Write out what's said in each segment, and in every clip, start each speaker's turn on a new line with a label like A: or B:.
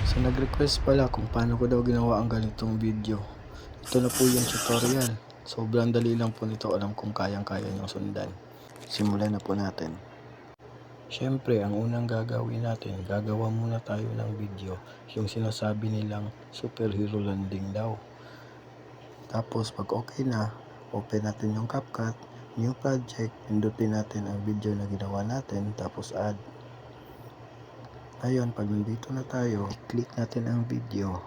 A: So nag-request pala kung paano ko daw ginawa ang ganitong video. Ito na po yung tutorial. Sobrang dali lang po nito, alam kong kayang-kaya niyong sundan. Simulan na po natin. Siyempre, ang unang gagawin natin, gagawa muna tayo ng video. Yung sinasabi nilang superhero landing daw. Tapos pag okay na, open natin yung CapCut, new project, pindutin natin ang video na ginawa natin, tapos add. Ngayon, pag nandito na tayo, click natin ang video.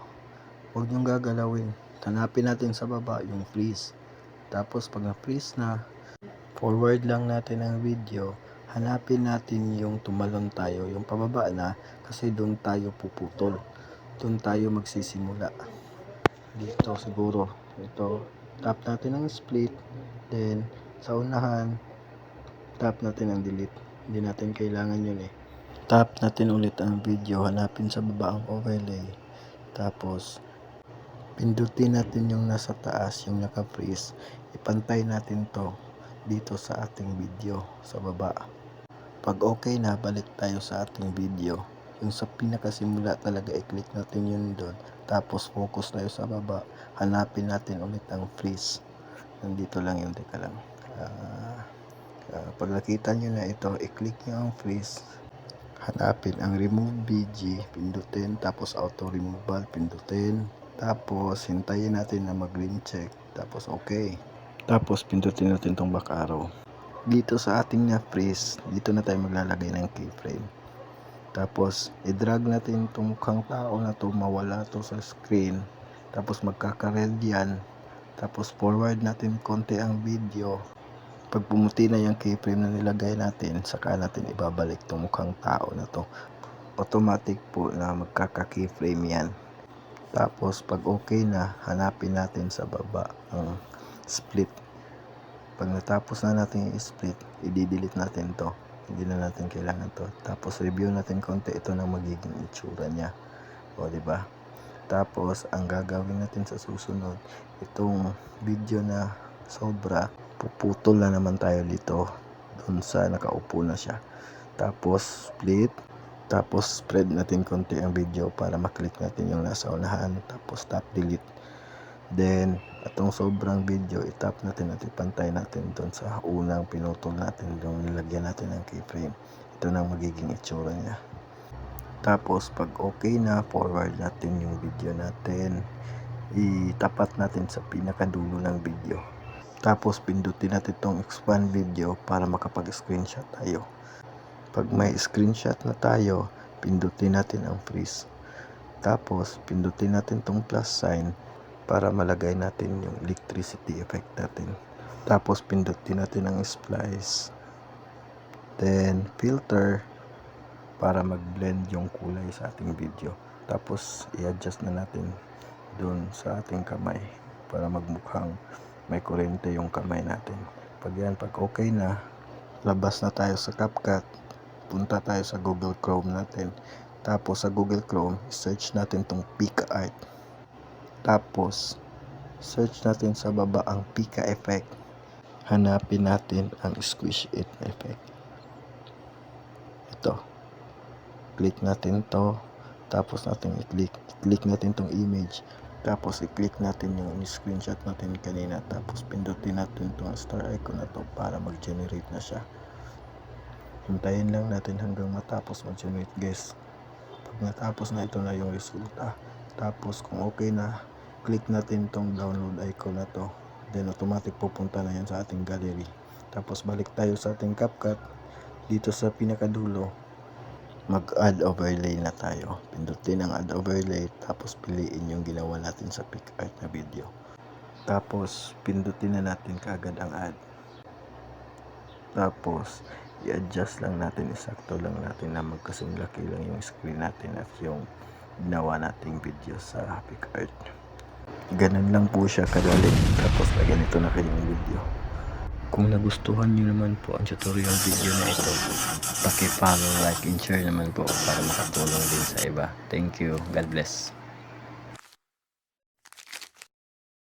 A: Huwag niyong gagalawin. Hanapin natin sa baba yung freeze. Tapos pag na-freeze na, forward lang natin ang video. Hanapin natin yung tumalon tayo, yung pababa na, kasi doon tayo puputol. Doon tayo magsisimula. Dito siguro. Ito, tap natin ang split. Then, sa unahan, tap natin ang delete. Hindi natin kailangan yun eh. Tap natin ulit ang video, hanapin sa baba ang overlay, tapos pindutin natin yung nasa taas, yung naka-freeze, ipantay natin to dito sa ating video sa baba. Pag okay na, balik tayo sa ating video, yung sa pinakasimula talaga, i-click natin yun doon, tapos focus tayo sa baba, hanapin natin ulit ang freeze. Nandito lang yun, teka lang. Pag nakita nyo na ito, i-click nyo ang freeze, hanapin ang remove BG, pindutin, tapos auto removal, pindutin, tapos hintayin natin na mag green check, tapos okay, tapos pindutin natin tong back arrow. Dito sa ating na freeze, dito na tayo maglalagay ng keyframe, tapos i-drag natin itong mukhang tao na to, mawala to sa screen, tapos magkaka-red yan, tapos forward natin konti ang video. Pag pumuti na yung keyframe na nilagay natin, saka natin ibabalik itong mukhang tao na to. Automatic po na magkaka-keyframe yan. Tapos pag okay na, hanapin natin sa baba ang split. Pag natapos na natin yung split, i-delete natin to. Hindi na natin kailangan to. Tapos review natin konti, ito na magiging itsura niya. O diba? Tapos ang gagawin natin sa susunod, itong video na sobra, puputol na naman tayo dito dun sa nakaupo na siya, tapos split, tapos spread natin konti ang video para maklik natin yung nasa unahan, tapos tap delete. Then itong sobrang video, itap natin at ipantay natin dun sa unang pinutol natin, yung nilagyan natin ng keyframe. Ito na magiging itsura niya. Tapos pag okay na, forward natin yung video natin, itapat natin sa pinakadulo ng video, tapos pindutin natin itong expand video para makapag-screenshot tayo. Pag may screenshot na tayo, pindutin natin ang freeze, tapos pindutin natin itong plus sign para malagay natin yung electricity effect natin, tapos pindutin natin ang splice, then filter para mag-blend yung kulay sa ating video, tapos i-adjust na natin dun sa ating kamay para magmukhang may kuryente yung kamay natin. Pag okay na, labas na tayo sa CapCut, punta tayo sa Google Chrome natin, tapos sa Google Chrome, search natin tong Pika Art, tapos search natin sa baba ang Pika Effect, hanapin natin ang Squish It Effect. Ito, click natin to, tapos natin i-click natin tong image, tapos i-click natin yung screenshot natin kanina, tapos pindutin natin itong star icon na to para mag-generate na siya. Hintayin lang natin hanggang matapos mag-generate, guys. Pag natapos na, ito na yung resulta. Tapos kung okay na, click natin itong download icon na to, then automatic pupunta na yan sa ating gallery. Tapos balik tayo sa ating CapCut, dito sa pinakadulo, mag-add overlay na tayo. Pindutin ang add overlay, tapos piliin yung ginawa natin sa PicArt na video. Tapos pindutin na natin kaagad ang add. Tapos i-adjust lang natin, isakto lang natin na magkasing laki lang yung screen natin at yung ginawa nating video sa PicArt. Ganun lang po siya kadali. Tapos na ganito na kayong video. Kung nagustuhan nyo naman po ang tutorial video na ito, paki-follow, like, and share naman po para makatulong din sa iba. Thank you. God bless.